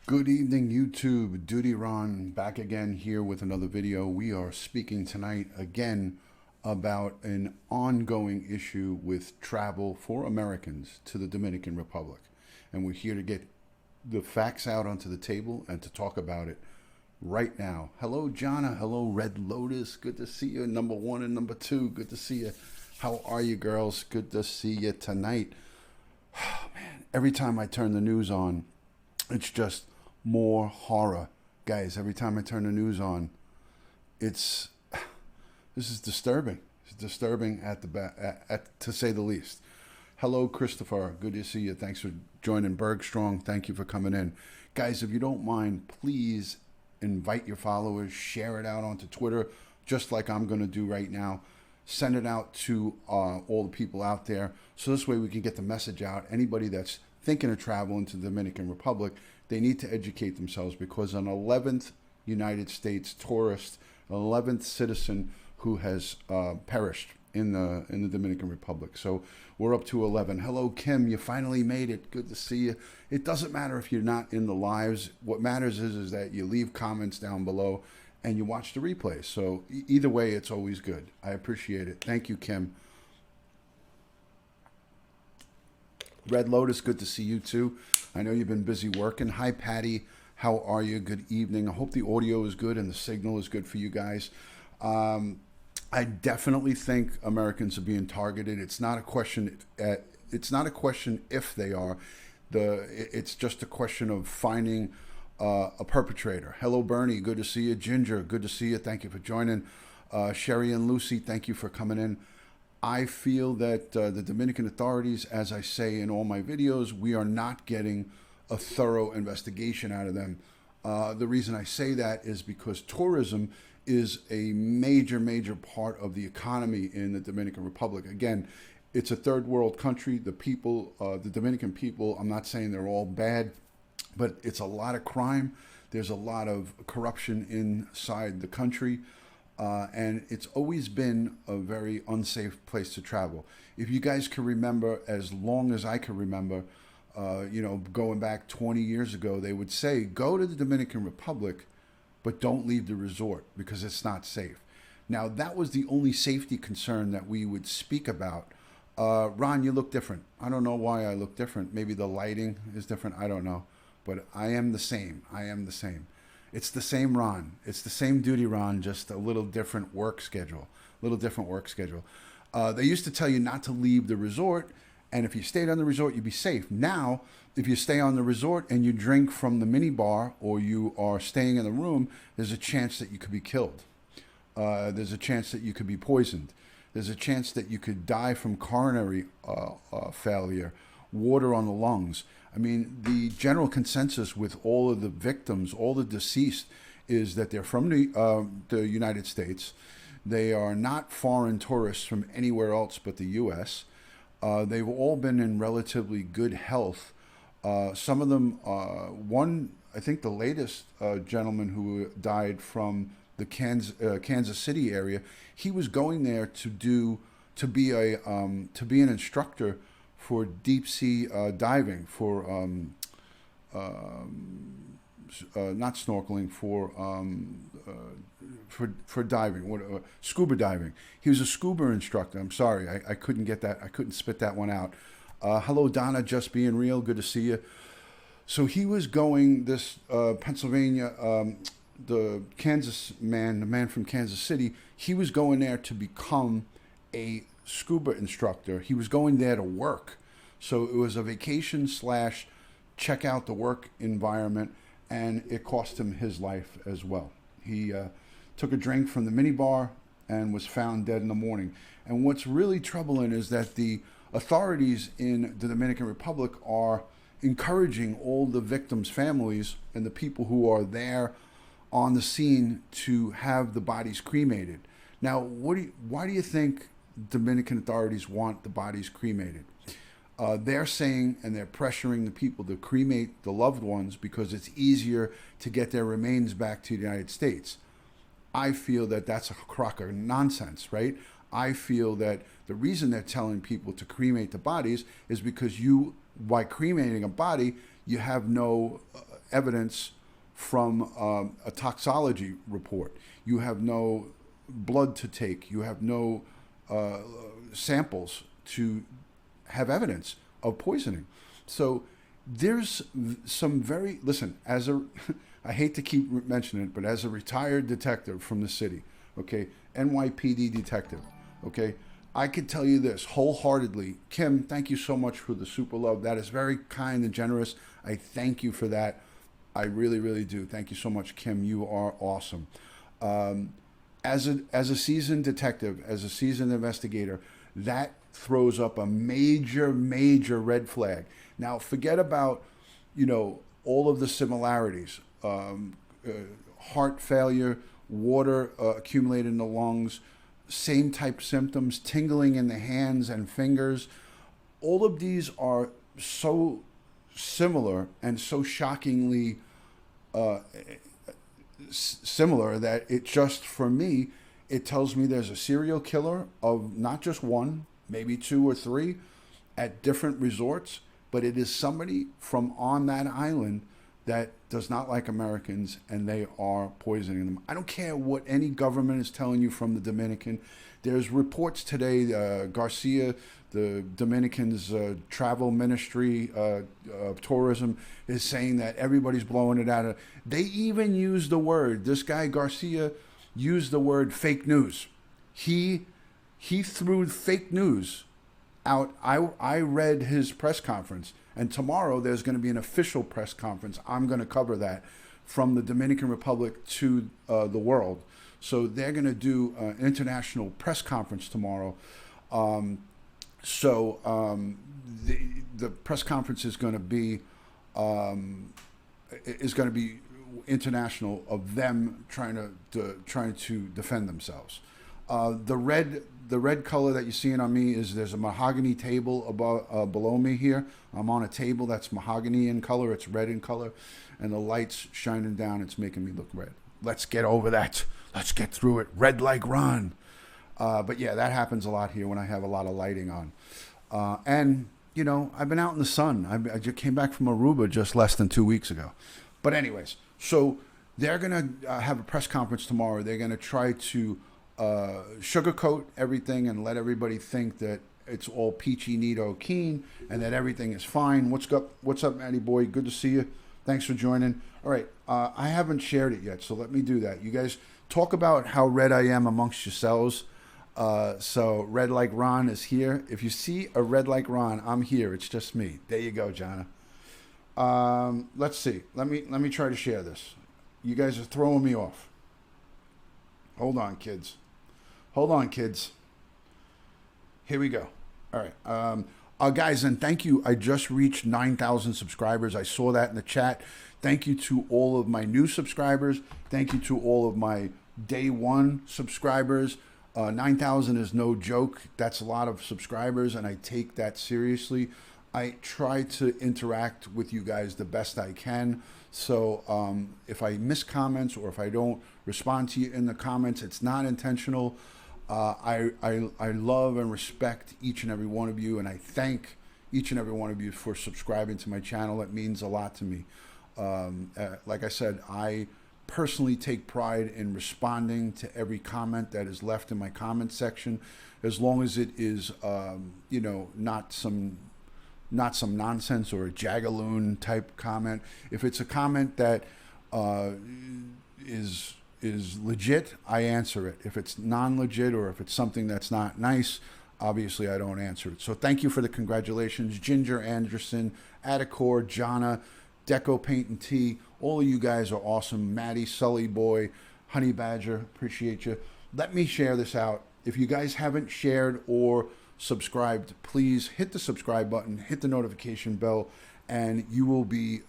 Good evening, YouTube. Duty Ron back again here with another video. We are speaking tonight again about an ongoing issue with travel for Americans to the Dominican Republic. And we're here to get the facts out onto the table and to talk about it right now. Hello, Jonna. Hello, Red Lotus. Good to see you. Number one and number two. Good to see you. How are you, girls? Good to see you tonight. Oh, man, every time I turn the news on, it's just more horror, guys. Every time I turn the news on, this is disturbing. It's disturbing at to say the least. Hello, Christopher. Good to see you. Thanks for joining Bergstrong. Thank you for coming in, guys. If you don't mind, please invite your followers, share it out onto Twitter, just like I'm going to do right now. Send it out to all the people out there, so this way we can get the message out. Anybody that's thinking of traveling to the Dominican Republic, they need to educate themselves, because an 11th United States tourist, an 11th citizen who has perished in the Dominican Republic. So we're up to 11. Hello, Kim. You finally made it. Good to see you. It doesn't matter if you're not in the lives. What matters is that you leave comments down below and you watch the replay. So either way, it's always good. I appreciate it. Thank you, Kim. Red Lotus, good to see you too. I know you've been busy working. Hi, Patty. How are you? Good evening. I hope the audio is good and the signal is good for you guys. I definitely think Americans are being targeted. It's not a question. It's not a question if they are. It's just a question of finding a perpetrator. Hello, Bernie. Good to see you. Ginger, good to see you. Thank you for joining. Sherry and Lucy, thank you for coming in. I feel that the Dominican authorities, as I say in all my videos, we are not getting a thorough investigation out of them. The reason I say that is because tourism is a major part of the economy in the Dominican Republic. Again, it's a third world country. The people, the Dominican people, I'm not saying they're all bad, but it's a lot of crime. There's a lot of corruption inside the country. And it's always been a very unsafe place to travel. If you guys can remember, as long as I can remember, going back 20 years ago, they would say, go to the Dominican Republic, but don't leave the resort because it's not safe. Now, that was the only safety concern that we would speak about. Ron, you look different. I don't know why I look different. Maybe the lighting is different. I don't know. But I am the same. I am the same. It's the same Ron. It's the same Duty Ron, just a little different work schedule. They used to tell you not to leave the resort, and if you stayed on the resort, you'd be safe. Now, if you stay on the resort and you drink from the mini bar, or you are staying in the room, there's a chance that you could be killed. There's a chance that you could be poisoned. There's a chance that you could die from coronary failure, water on the lungs. I mean, the general consensus with all of the victims, all the deceased, is that they're from the United States. They are not foreign tourists from anywhere else but the U.S. They've all been in relatively good health. Some of them, I think the latest gentleman who died from the Kansas City area, he was going there to be an instructor for deep sea diving, for not snorkeling, for diving, scuba diving. He was a scuba instructor. I'm sorry, I couldn't get that. I couldn't spit that one out. Hello, Donna. Just being real. Good to see you. So he was going this Pennsylvania, the man from Kansas City. He was going there to become a scuba instructor. He was going there to work. So it was a vacation / check out the work environment, and it cost him his life as well. He took a drink from the minibar and was found dead in the morning. And what's really troubling is that the authorities in the Dominican Republic are encouraging all the victims' families and the people who are there on the scene to have the bodies cremated. Now, why do you think Dominican authorities want the bodies cremated? They're saying, and they're pressuring the people to cremate the loved ones because it's easier to get their remains back to the United States. I feel that that's a crock of nonsense, right? I feel that the reason they're telling people to cremate the bodies is because by cremating a body, you have no evidence from a toxology report. You have no blood to take. You have no samples to have evidence of poisoning. So there's some very, listen, as a, I hate to keep mentioning it, but as a retired detective from the city, okay, NYPD detective, okay, I could tell you this wholeheartedly. Kim, thank you so much for the super love. That is very kind and generous. I thank you for that. I really, really do. Thank you so much, Kim. You are awesome. As a seasoned detective, as a seasoned investigator, that throws up a major, major red flag. Now, forget about, all of the similarities. Heart failure, water accumulated in the lungs, same type symptoms, tingling in the hands and fingers. All of these are so similar and so shockingly similar that it just, for me, it tells me there's a serial killer of not just one, maybe two or three at different resorts, but it is somebody from on that island that does not like Americans, and they are poisoning them. I don't care what any government is telling you from the Dominican. There's reports today, Garcia, the Dominicans' travel ministry of tourism, is saying that everybody's blowing it out of. They even use the word, this guy Garcia used the word fake news. He threw fake news out. I read his press conference, and tomorrow there's going to be an official press conference. I'm going to cover that from the Dominican Republic to the world. So they're going to do an international press conference tomorrow. The press conference is going to be international, of them trying to defend themselves. The red color that you're seeing on me is, there's a mahogany table above below me here. I'm on a table that's mahogany in color. It's red in color, and the light's shining down. It's making me look red. Let's get over that. Let's get through it. Red like Ron. But yeah, that happens a lot here when I have a lot of lighting on. And I've been out in the sun. I just came back from Aruba just less than 2 weeks ago. But anyways, so they're gonna have a press conference tomorrow. They're gonna try to sugarcoat everything and let everybody think that it's all peachy, neato, keen, and that everything is fine. What's up, Matty boy? Good to see you. Thanks for joining. All right, I haven't shared it yet, so let me do that. You guys talk about how red I am amongst yourselves. So red like Ron is here. If you see a red like Ron, I'm here. It's just me. There you go, Jonna. Let's see. Let me try to share this. You guys are throwing me off. Hold on, kids. Here we go. All right. Guys, and thank you. I just reached 9,000 subscribers. I saw that in the chat. Thank you to all of my new subscribers. Thank you to all of my day one subscribers. 9,000 is no joke. That's a lot of subscribers, and I take that seriously. I try to interact with you guys the best I can. So if I miss comments or if I don't respond to you in the comments, it's not intentional. I love and respect each and every one of you, and I thank each and every one of you for subscribing to my channel. It means a lot to me. Like I said, I personally take pride in responding to every comment that is left in my comment section, as long as it is, not some nonsense or a jagaloon type comment. If it's a comment that is legit, I answer it. If it's non-legit or if it's something that's not nice, obviously I don't answer it. So thank you for the congratulations. Ginger Anderson, Atacor, Jonna, Deco Paint and Tea. All of you guys are awesome. Maddie, Sully Boy, Honey Badger, appreciate you. Let me share this out. If you guys haven't shared or subscribed, please hit the subscribe button, hit the notification bell, and you will be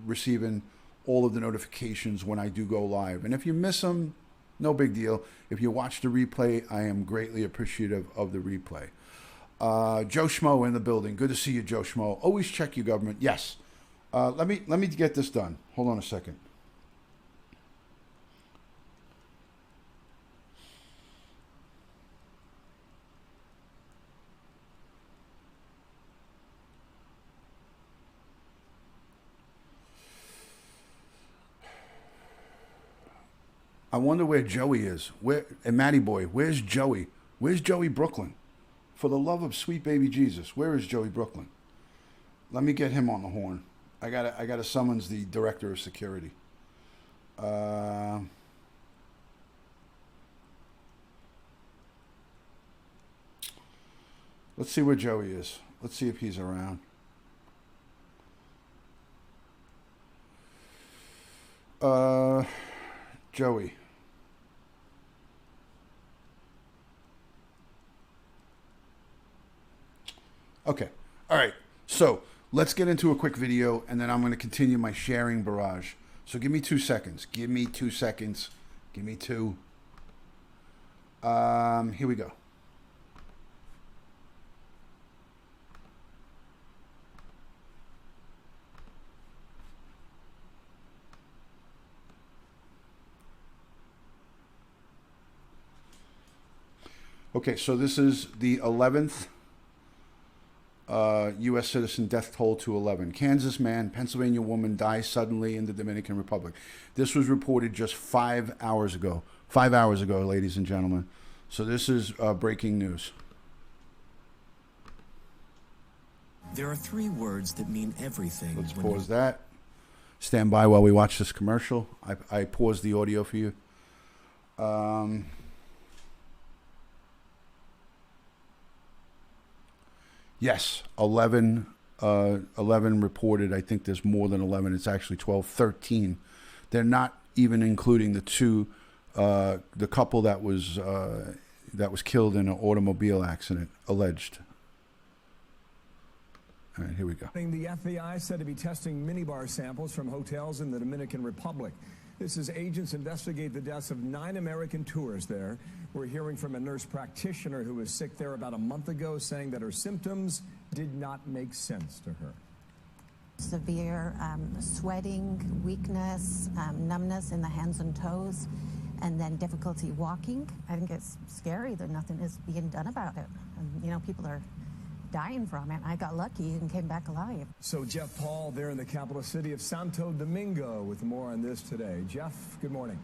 receiving all of the notifications when I do go live. And if you miss them, no big deal. If you watch the replay, I am greatly appreciative of the replay. Joe Schmo in the building. Good to see you, Joe Schmo. Always check your government. Yes. Let me get this done. Hold on a second. I wonder where Joey is. And Matty Boy, where's Joey? Where's Joey Brooklyn? For the love of sweet baby Jesus, where is Joey Brooklyn? Let me get him on the horn. I gotta summons the director of security. Let's see where Joey is. Let's see if he's around. Joey. Okay. All right. So let's get into a quick video, and then I'm going to continue my sharing barrage. So give me 2 seconds. Give me 2 seconds. Give me two. Here we go. Okay, so this is the 11th U.S. citizen death toll to 11. Kansas man, Pennsylvania woman dies suddenly in the Dominican Republic. This was reported just 5 hours ago. 5 hours ago, ladies and gentlemen. So this is breaking news. There are 3 words that mean everything. Let's pause that. Stand by while we watch this commercial. I paused the audio for you. Yes, 11 reported. I think there's more than 11. It's actually 12, 13. They're not even including the two, the couple that was killed in an automobile accident, alleged. All right, here we go. The FBI said to be testing minibar samples from hotels in the Dominican Republic. This as agents investigate the deaths of 9 American tourists there. We're hearing from a nurse practitioner who was sick there about a month ago, saying that her symptoms did not make sense to her. Severe sweating, weakness, numbness in the hands and toes, and then difficulty walking. I think it's scary that nothing is being done about it. And, you know, people are dying from it. I got lucky and came back alive. So Jeff Paul there in the capital city of Santo Domingo with more on this today. Jeff, good morning.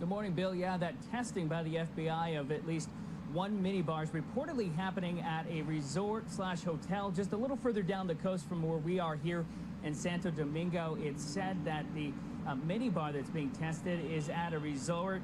Good morning, Bill. Yeah, that testing by the FBI of at least 1 minibar is reportedly happening at a resort/hotel just a little further down the coast from where we are here in Santo Domingo. It's said that the minibar that's being tested is at a resort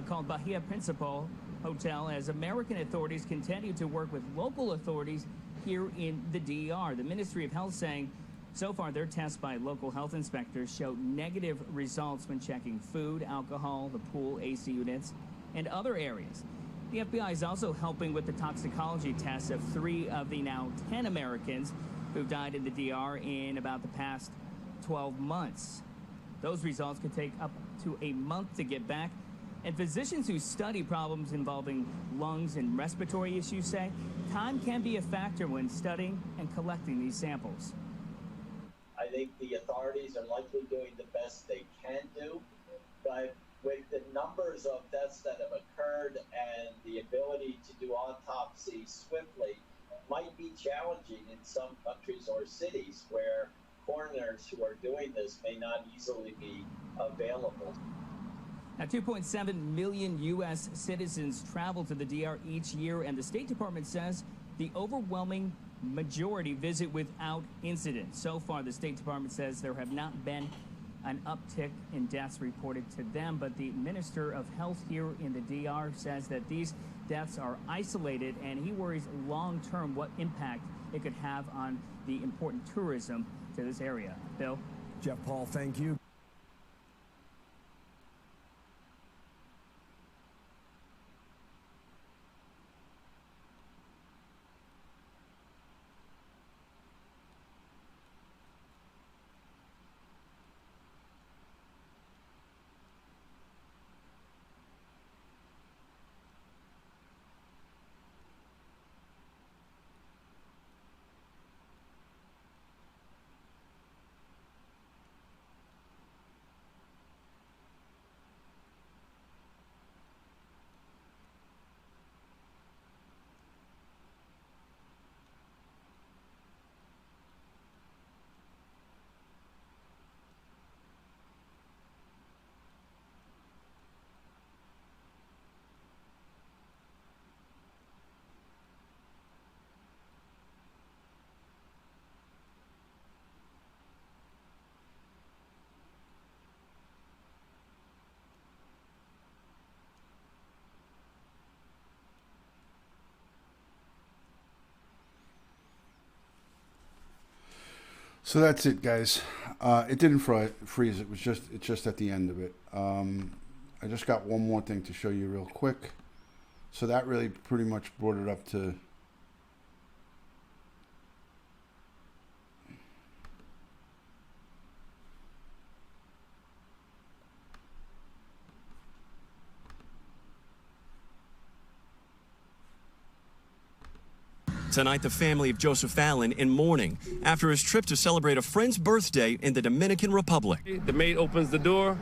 called Bahia Principal Hotel, as American authorities continue to work with local authorities here in the DR. The Ministry of Health saying so far their tests by local health inspectors show negative results when checking food, alcohol, the pool, AC units, and other areas. The FBI is also helping with the toxicology tests of 3 of the now 10 Americans who died in the DR in about the past 12 months. Those results could take up to a month to get back. And physicians who study problems involving lungs and respiratory issues say time can be a factor when studying and collecting these samples. I think the authorities are likely doing the best they can do, but with the numbers of deaths that have occurred and the ability to do autopsy swiftly might be challenging in some countries or cities where coroners who are doing this may not easily be available. Now, 2.7 million U.S. citizens travel to the DR each year, and the State Department says the overwhelming majority visit without incident. So far, the State Department says there have not been an uptick in deaths reported to them, but the Minister of Health here in the DR says that these deaths are isolated, and he worries long-term what impact it could have on the important tourism to this area. Bill? Jeff Paul, thank you. So that's it, guys. It didn't freeze. It's just at the end of it. I just got one more thing to show you real quick. So that really pretty much brought it up to. Tonight, the family of Joseph Allen in mourning after his trip to celebrate a friend's birthday in the Dominican Republic. The maid opens the door,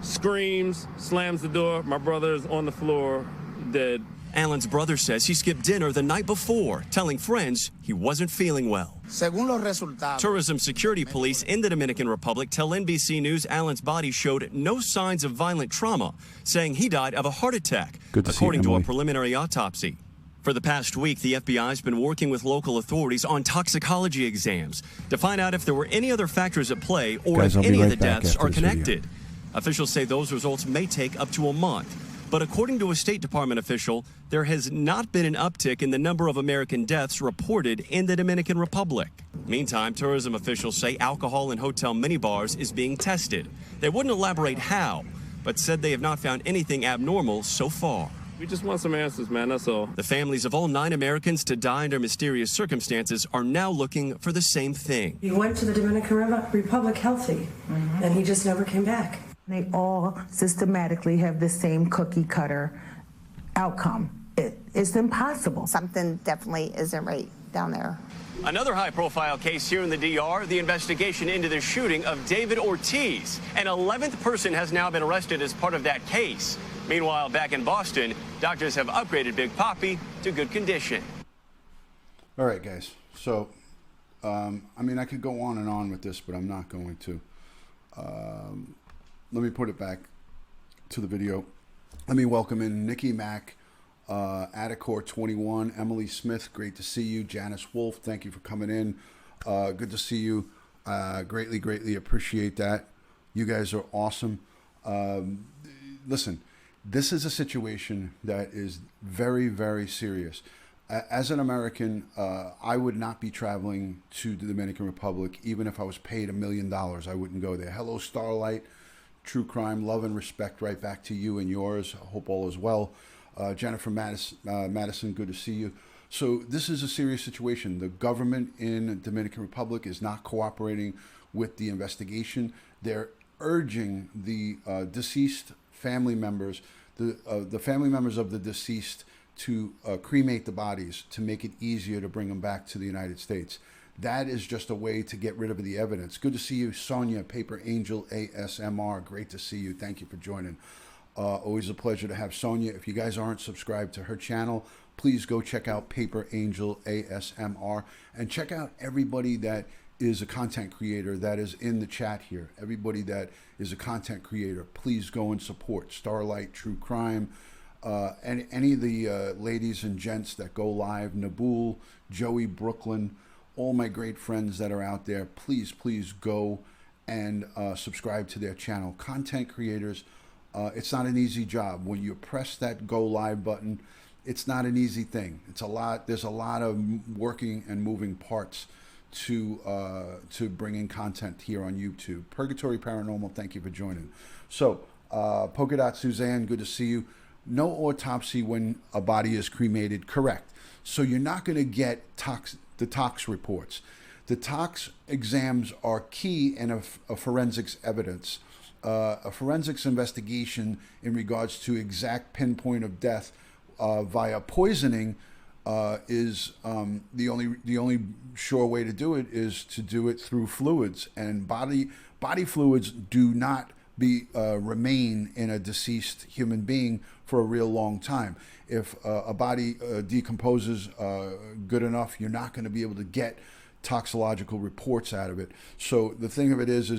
screams, slams the door. My brother is on the floor, dead. Allen's brother says he skipped dinner the night before, telling friends he wasn't feeling well. Tourism security police in the Dominican Republic tell NBC News Allen's body showed no signs of violent trauma, saying he died of a heart attack, according to a preliminary autopsy. For the past week, the FBI has been working with local authorities on toxicology exams to find out if there were any other factors at play or if any of the deaths are connected. Officials say those results may take up to a month. But according to a State Department official, there has not been an uptick in the number of American deaths reported in the Dominican Republic. Meantime, tourism officials say alcohol in hotel minibars is being tested. They wouldn't elaborate how, but said they have not found anything abnormal so far. We just want some answers, man, that's all. The families of all 9 Americans to die under mysterious circumstances are now looking for the same thing. He went to the Dominican Republic healthy, and he just never came back. They all systematically have the same cookie cutter outcome. It's impossible. Something definitely isn't right down there. Another high-profile case here in the DR, the investigation into the shooting of David Ortiz. An 11th person has now been arrested as part of that case. Meanwhile, back in Boston, doctors have upgraded Big Papi to good condition. All right, guys. So, I mean, I could go on and on with this, but I'm not going to. Let me put it back to the video. Let me welcome in Nikki Mack, Attacor 21, Emily Smith, great to see you. Janice Wolf, thank you for coming in. Good to see you. Greatly appreciate that. You guys are awesome. Listen, this is a situation that is very, very serious. As an American, I would not be traveling to the Dominican Republic, even if I was paid $1 million. I wouldn't go there. Hello, Starlight. True crime, love and respect right back to you and yours. I hope all is well. Jennifer Madison, good to see you. So this is a serious situation. The government in the Dominican Republic is not cooperating with the investigation. They're urging the deceased family members, the family members of the deceased, to cremate the bodies to make it easier to bring them back to the United States. That is just a way to get rid of the evidence. Good to see you, Sonia, Paper Angel ASMR. Great to see you. Thank you for joining. Always a pleasure to have Sonia. If you guys aren't subscribed to her channel, please go check out Paper Angel ASMR and check out everybody that is a content creator that is in the chat here. Everybody that is a content creator, please go and support Starlight, True Crime, and any of the ladies and gents that go live, Nabul, Joey, Brooklyn, all my great friends that are out there, please go and subscribe to their channel. Content creators, it's not an easy job. When you press that go live button, it's not an easy thing. It's a lot. There's a lot of working and moving parts to bring in content here on YouTube. Purgatory Paranormal, thank you for joining. So, Polka Dot Suzanne, good to see you. No autopsy when a body is cremated, correct. So you're not going to get the tox reports. The tox exams are key in a forensics evidence. A forensics investigation in regards to exact pinpoint of death via poisoning is the only sure way to do it is to do it through fluids, and body fluids do not remain in a deceased human being for a real long time. If a body decomposes good enough, you're not going to be able to get toxicological reports out of it. So the thing of it is it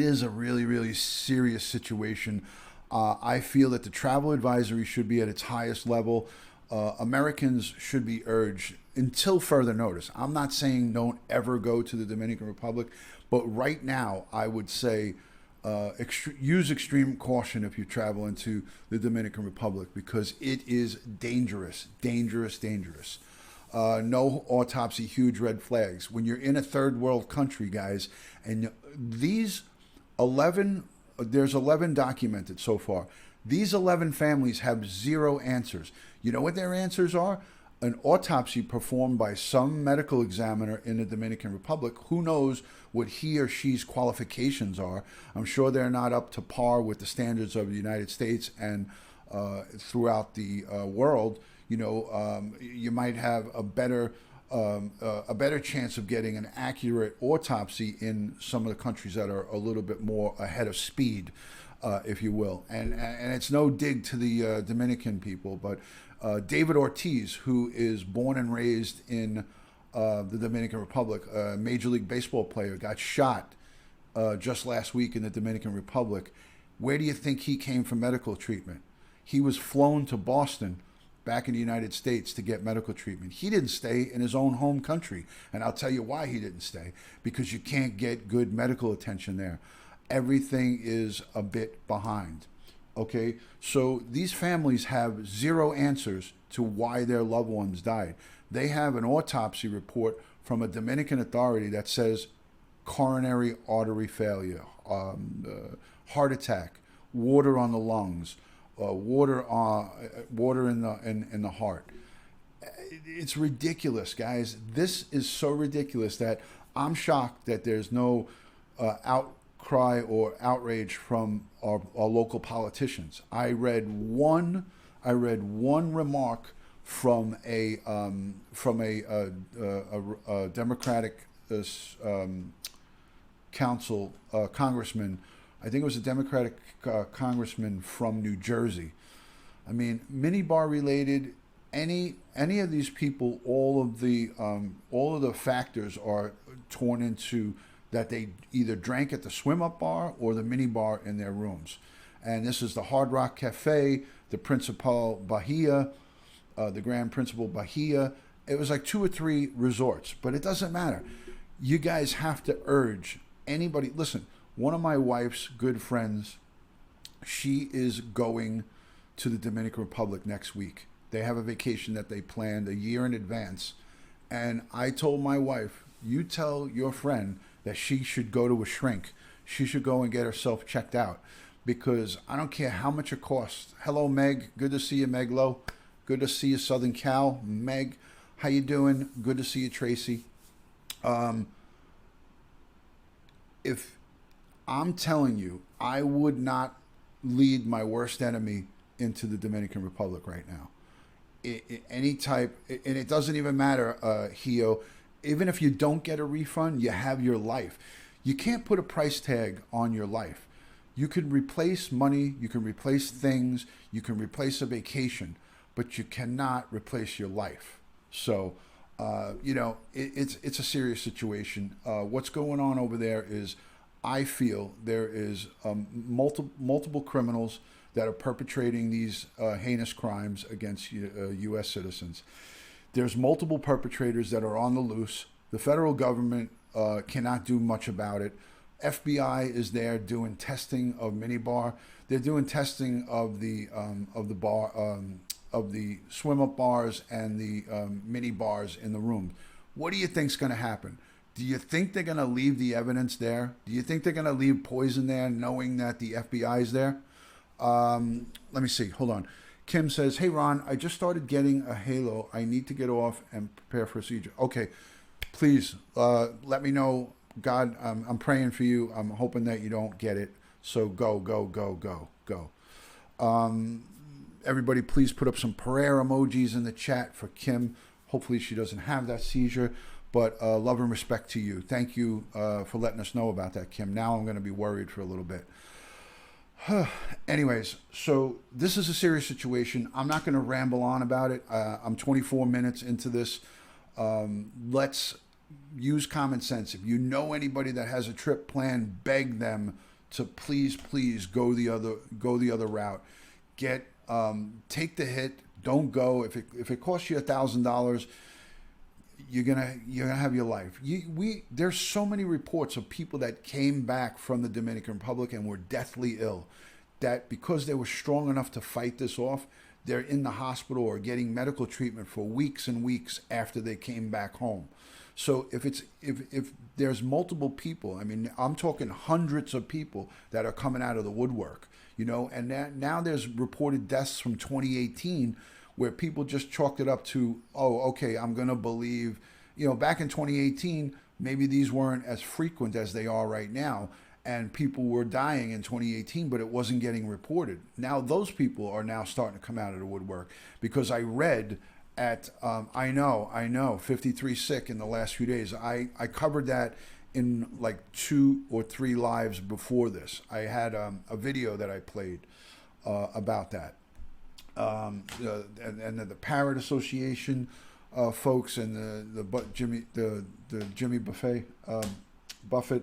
is a really, really serious situation. I feel that the travel advisory should be at its highest level. Americans should be urged until further notice. I'm not saying don't ever go to the Dominican Republic, but right now I would say use extreme caution if you travel into the Dominican Republic, because it is dangerous. no autopsy, huge red flags. When you're in a third world country, guys, and these 11, there's 11 documented so far. These 11 families have zero answers. You know what their answers are? An autopsy performed by some medical examiner in the Dominican Republic. Who knows what he or she's qualifications are? I'm sure they're not up to par with the standards of the United States and throughout the world. You know, you might have a better chance of getting an accurate autopsy in some of the countries that are a little bit more ahead of speed, if you will. And it's no dig to the Dominican people, but David Ortiz, who is born and raised in the Dominican Republic, a Major League Baseball player, got shot just last week in the Dominican Republic. Where do you think he came for medical treatment? He was flown to Boston, back in the United States, to get medical treatment. He didn't stay in his own home country. And I'll tell you why he didn't stay. Because you can't get good medical attention there. Everything is a bit behind. Okay, so these families have zero answers to why their loved ones died. They have an autopsy report from a Dominican authority that says coronary artery failure, heart attack, water on the lungs, water in the heart. It's ridiculous, guys. This is so ridiculous that I'm shocked that there's no outcry or outrage from our local politicians. I read one remark from a Democratic congressman. I think it was a Democratic congressman from New Jersey. I mean, minibar related, any of these people, all of the factors are torn into that they either drank at the swim up bar or the minibar in their rooms. And this is the Hard Rock Cafe, the Principal Bahia, the Grand Principal Bahia. It was like 2 or 3 resorts, but it doesn't matter. You guys have to urge anybody. Listen, one of my wife's good friends, she is going to the Dominican Republic next week. They have a vacation that they planned a year in advance. And I told my wife, you tell your friend that she should go to a shrink. She should go and get herself checked out, because I don't care how much it costs. Hello, Meg. Good to see you, Meg Lowe. Good to see you, Southern Cal. Meg, how you doing? Good to see you, Tracy. If I'm telling you, I would not lead my worst enemy into the Dominican Republic right now. Any type, and it doesn't even matter, Hio. Even if you don't get a refund, you have your life. You can't put a price tag on your life. You can replace money, you can replace things, you can replace a vacation, but you cannot replace your life. So, you know, it's a serious situation. What's going on over there is, I feel there is multiple criminals that are perpetrating these heinous crimes against U.S. citizens. There's multiple perpetrators that are on the loose. The federal government cannot do much about it. FBI is there doing testing of minibar. They're doing testing of the swim up bars and the mini bars in the room. What do you think's going to happen? Do you think they're going to leave the evidence there? Do you think they're going to leave poison there, knowing that the FBI is there? Let me see. Hold on. Kim says, hey, Ron, I just started getting a halo. I need to get off and prepare for procedure. Okay, please let me know. God, I'm praying for you. I'm hoping that you don't get it. So go. Everybody, please put up some prayer emojis in the chat for Kim. Hopefully she doesn't have that seizure. But love and respect to you. Thank you for letting us know about that, Kim. Now I'm going to be worried for a little bit. Anyways, so this is a serious situation. I'm not going to ramble on about it. I'm 24 minutes into this. Let's use common sense. If you know anybody that has a trip planned, beg them to please go the other route. Take the hit. Don't go. If it costs you $1,000, you're gonna have your life. There's so many reports of people that came back from the Dominican Republic and were deathly ill, that because they were strong enough to fight this off, they're in the hospital or getting medical treatment for weeks and weeks after they came back home. So if there's multiple people, I mean, I'm talking hundreds of people that are coming out of the woodwork, you know, and now there's reported deaths from 2018 where people just chalked it up to, oh, okay, I'm going to believe, you know, back in 2018, maybe these weren't as frequent as they are right now. And people were dying in 2018, but it wasn't getting reported. Now those people are now starting to come out of the woodwork, because I read at, I know, 53 sick in the last few days. I covered that in like 2 or 3 lives before this. I had a video that I played about that. And the Parrot Association folks and the Jimmy Buffett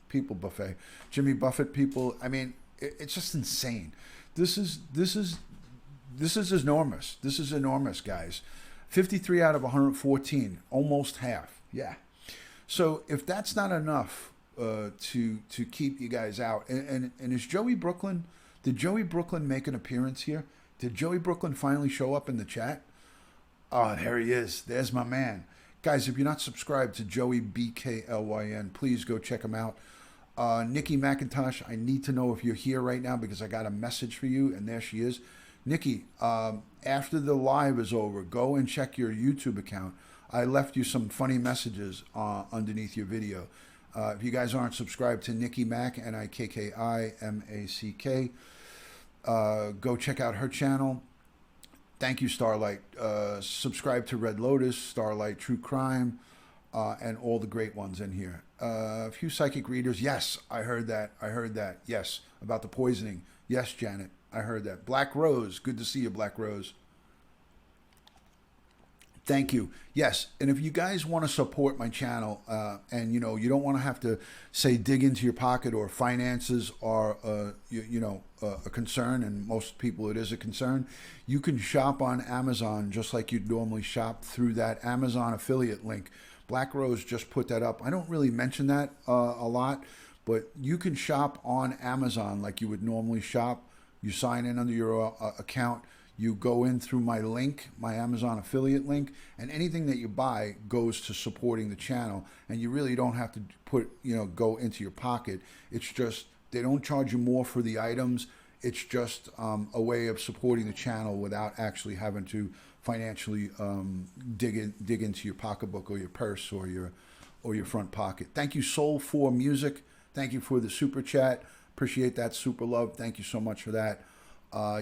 people buffet, Jimmy Buffett people. I mean, it's just insane. This is enormous. This is enormous, guys. 53 out of 114, almost half. Yeah. So if that's not enough to keep you guys out, and is Joey Brooklyn? Did Joey Brooklyn make an appearance here? Did Joey Brooklyn finally show up in the chat? Oh, there he is. There's my man. Guys, if you're not subscribed to Joey BKLYN, please go check him out. Nikki McIntosh, I need to know if you're here right now, because I got a message for you, and there she is. Nikki, after the live is over, go and check your YouTube account. I left you some funny messages underneath your video. If you guys aren't subscribed to Nikki Mac, NIKKIMACK, go check out her channel. Thank you, Starlight. Subscribe to Red Lotus, Starlight True Crime, and all the great ones in here. A few psychic readers. Yes, I heard that. Yes, about the poisoning. Yes, Janet, I heard that. Black Rose. Good to see you, Black Rose. Thank you. Yes, and if you guys want to support my channel, and you know, you don't want to have to say dig into your pocket, or finances are a concern, and most people it is a concern, you can shop on Amazon just like you'd normally shop through that Amazon affiliate link. Black Rose just put that up. I don't really mention that a lot, but you can shop on Amazon like you would normally shop. You sign in under your account. You go in through my link, my Amazon affiliate link, and anything that you buy goes to supporting the channel. And you really don't have to go into your pocket. It's just, they don't charge you more for the items. It's just a way of supporting the channel without actually having to financially dig into your pocketbook or your purse or your front pocket. Thank you, Soul4 Music. Thank you for the super chat. Appreciate that super love. Thank you so much for that.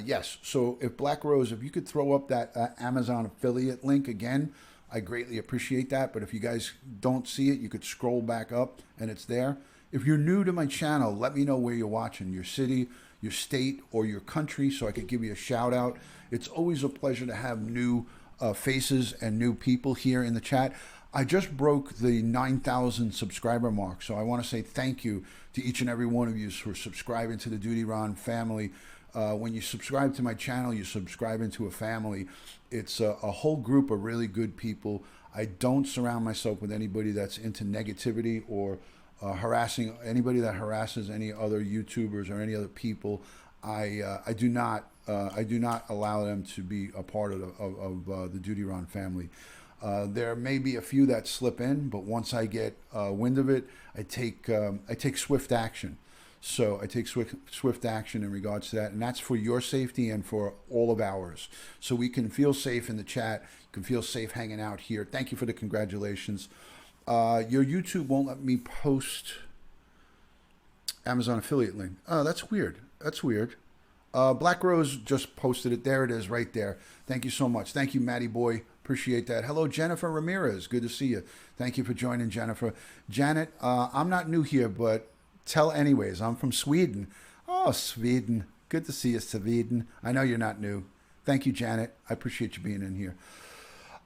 Yes, so if Black Rose, if you could throw up that Amazon affiliate link again, I greatly appreciate that. But if you guys don't see it, you could scroll back up and it's there. If you're new to my channel, let me know where you're watching, your city, your state, or your country, so I could give you a shout out. It's always a pleasure to have new faces and new people here in the chat. I just broke the 9,000 subscriber mark, so I want to say thank you to each and every one of you for subscribing to the Duty Ron family. When you subscribe to my channel, you subscribe into a family. It's a whole group of really good people. I don't surround myself with anybody that's into negativity or harassing anybody that harasses any other YouTubers or any other people. I do not allow them to be a part of the Duty Ron family. There may be a few that slip in, but once I get wind of it, I take swift action. So I take swift action in regards to that, and that's for your safety and for all of ours. So we can feel safe in the chat, you can feel safe hanging out here. Thank you for the congratulations. Your YouTube won't let me post Amazon affiliate link. Oh, that's weird. That's weird. Black Rose just posted it. There it is right there. Thank you so much. Thank you, Matty Boy. Appreciate that. Hello, Jennifer Ramirez. Good to see you. Thank you for joining, Jennifer. Janet, I'm not new here, but tell anyways. I'm from Sweden. Oh, Sweden. Good to see you, Sweden. I know you're not new. Thank you, Janet. I appreciate you being in here.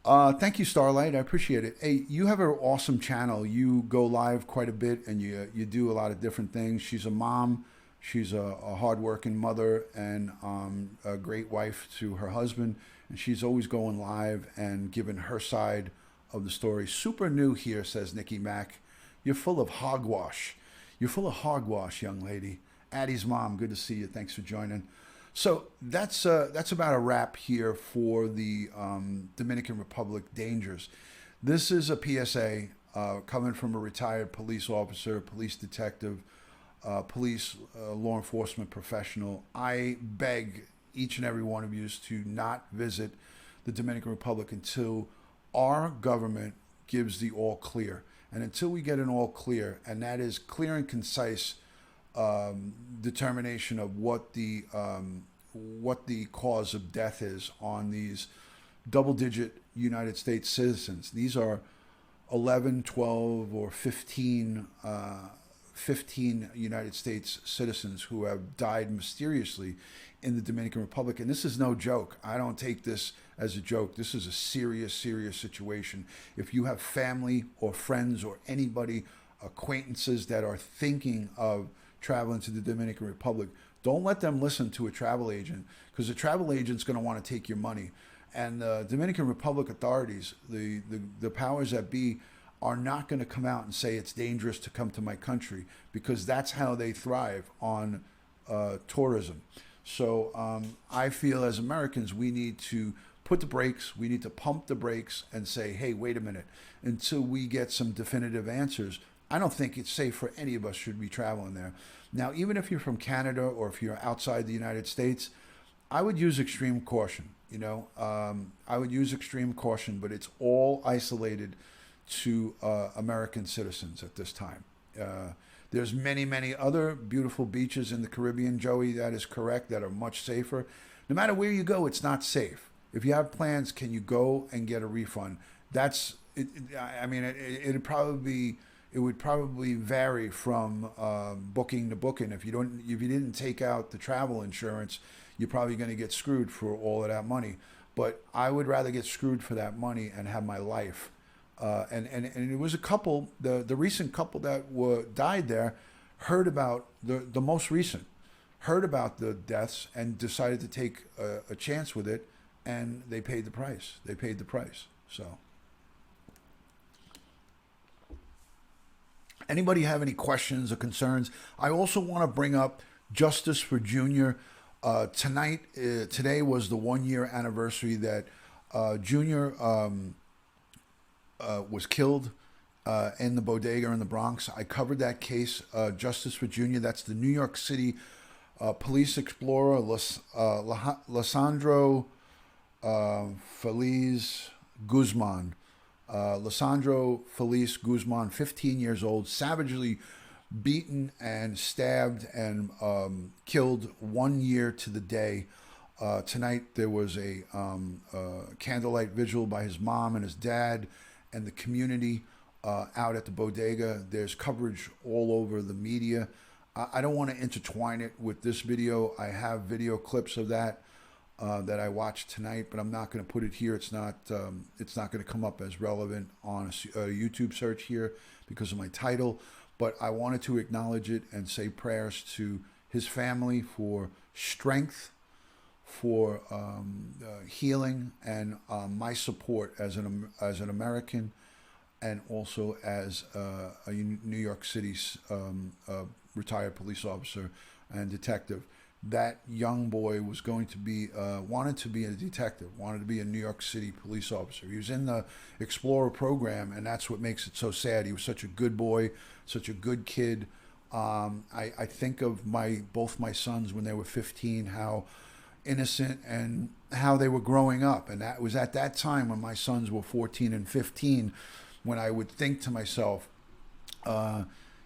Thank you, Starlight. I appreciate it. Hey, you have an awesome channel. You go live quite a bit, and you do a lot of different things. She's a mom. She's a hardworking mother and a great wife to her husband. And she's always going live and giving her side of the story. Super new here, says Nikki Mack. You're full of hogwash. You're full of hogwash, young lady. Addie's mom, good to see you. Thanks for joining. So that's about a wrap here for the Dominican Republic dangers. This is a PSA coming from a retired police officer, police detective, police law enforcement professional. I beg each and every one of you to not visit the Dominican Republic until our government gives the all clear. And until we get an all clear, and that is clear and concise determination of what the cause of death is on these double-digit United States citizens. These are 11, 12, or 15 United States citizens who have died mysteriously in the Dominican Republic. And this is no joke. I don't take this as a joke. This is a serious, serious situation. If you have family or friends or anybody, acquaintances that are thinking of traveling to the Dominican Republic, don't let them listen to a travel agent, because the travel agent's going to want to take your money. And the Dominican Republic authorities, the powers that be, are not going to come out and say it's dangerous to come to my country, because that's how they thrive on tourism. So I feel as Americans, we need to put the brakes, we need to pump the brakes and say, hey, wait a minute, until we get some definitive answers, I don't think it's safe for any of us should be traveling there. Now, even if you're from Canada or if you're outside the United States, I would use extreme caution. I would use extreme caution, but it's all isolated to American citizens at this time. There's many, many other beautiful beaches in the Caribbean, Joey, that is correct, that are much safer. No matter where you go, it's not safe. If you have plans, can you go and get a refund? That's, it would probably vary from booking to booking. If you didn't take out the travel insurance, you're probably going to get screwed for all of that money. But I would rather get screwed for that money and have my life. And it was a couple, the recent couple that died there, heard about the most recent, heard about the deaths and decided to take a chance with it, and they paid the price. They paid the price. So. Anybody have any questions or concerns? I also want to bring up Justice for Junior. Today was the 1 year anniversary that Junior was killed in the bodega in the Bronx. I covered that case, Justice for Junior. That's the New York City police explorer, Lisandro Feliz Guzman. Lisandro Feliz Guzman, 15 years old, savagely beaten and stabbed and killed 1 year to the day. Tonight there was a candlelight vigil by his mom and his dad and the community out at the bodega. There's coverage all over the media. I don't want to intertwine it with this video. I have video clips of that I watched tonight, but I'm not going to put it here. It's not going to come up as relevant on a YouTube search here because of my title. But I wanted to acknowledge it and say prayers to his family for strength, for healing, and my support as an American, and also as a New York City retired police officer and detective. That young boy was going to be, wanted to be a detective, wanted to be a New York City police officer. He was in the Explorer program, and that's what makes it so sad. He was such a good boy, such a good kid. I think of both my sons when they were 15, how innocent and how they were growing up. And that was at that time when my sons were 14 and 15, when I would think to myself,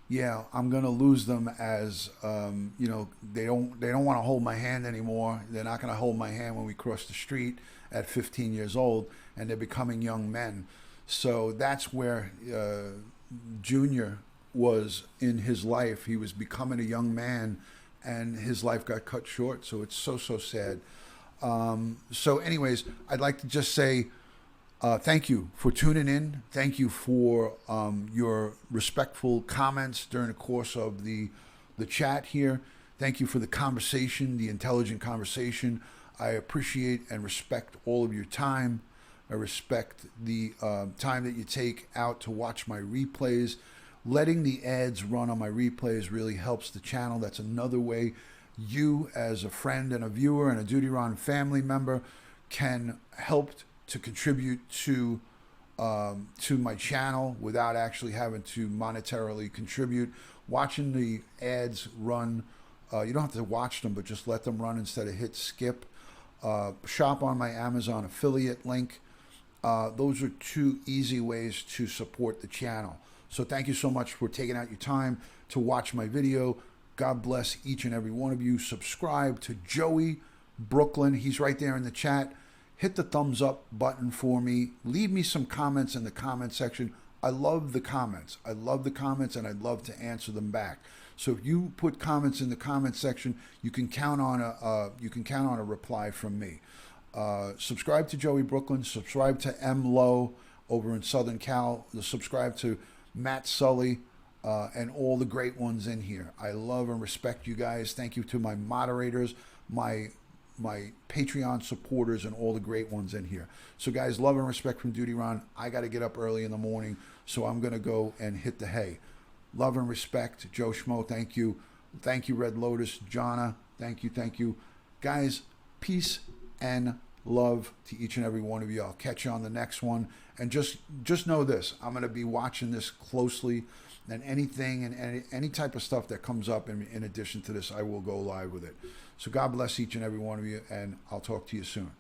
yeah, I'm gonna lose them as they don't want to hold my hand anymore. They're not gonna hold my hand when we cross the street at 15 years old, and they're becoming young men. So that's where Junior was in his life. He was becoming a young man, and his life got cut short. So it's so sad. So anyways, I'd like to just say thank you for tuning in. Thank you for your respectful comments during the course of the chat here. Thank you for the conversation, the intelligent conversation. I appreciate and respect all of your time. I respect the time that you take out to watch my replays. Letting the ads run on my replays really helps the channel. That's another way you as a friend and a viewer and a Duty Ron family member can help to contribute to my channel without actually having to monetarily contribute. Watching the ads run, you don't have to watch them, but just let them run instead of hit skip. Shop on my Amazon affiliate link. Those are two easy ways to support the channel. So thank you so much for taking out your time to watch my video. God bless each and every one of you. Subscribe to Joey Brooklyn. He's right there in the chat. Hit the thumbs up button for me. Leave me some comments in the comment section. I love the comments. I love the comments, and I'd love to answer them back. So if you put comments in the comment section, you can count on a reply from me. Subscribe to Joey Brooklyn. Subscribe to M. Lowe over in Southern Cal. Subscribe to Matt Sully and all the great ones in here. I love and respect you guys. Thank you to my moderators, my Patreon supporters, and all the great ones in here. So guys, love and respect from Duty Ron. I got to get up early in the morning, so I'm going to go and hit the hay. Love and respect, Joe Schmo. Thank you. Thank you, Red Lotus. Jonna, thank you. Thank you. Guys, peace and love to each and every one of you. I'll catch you on the next one. And just know this, I'm going to be watching this closely, and anything and any type of stuff that comes up in addition to this, I will go live with it. So God bless each and every one of you, and I'll talk to you soon.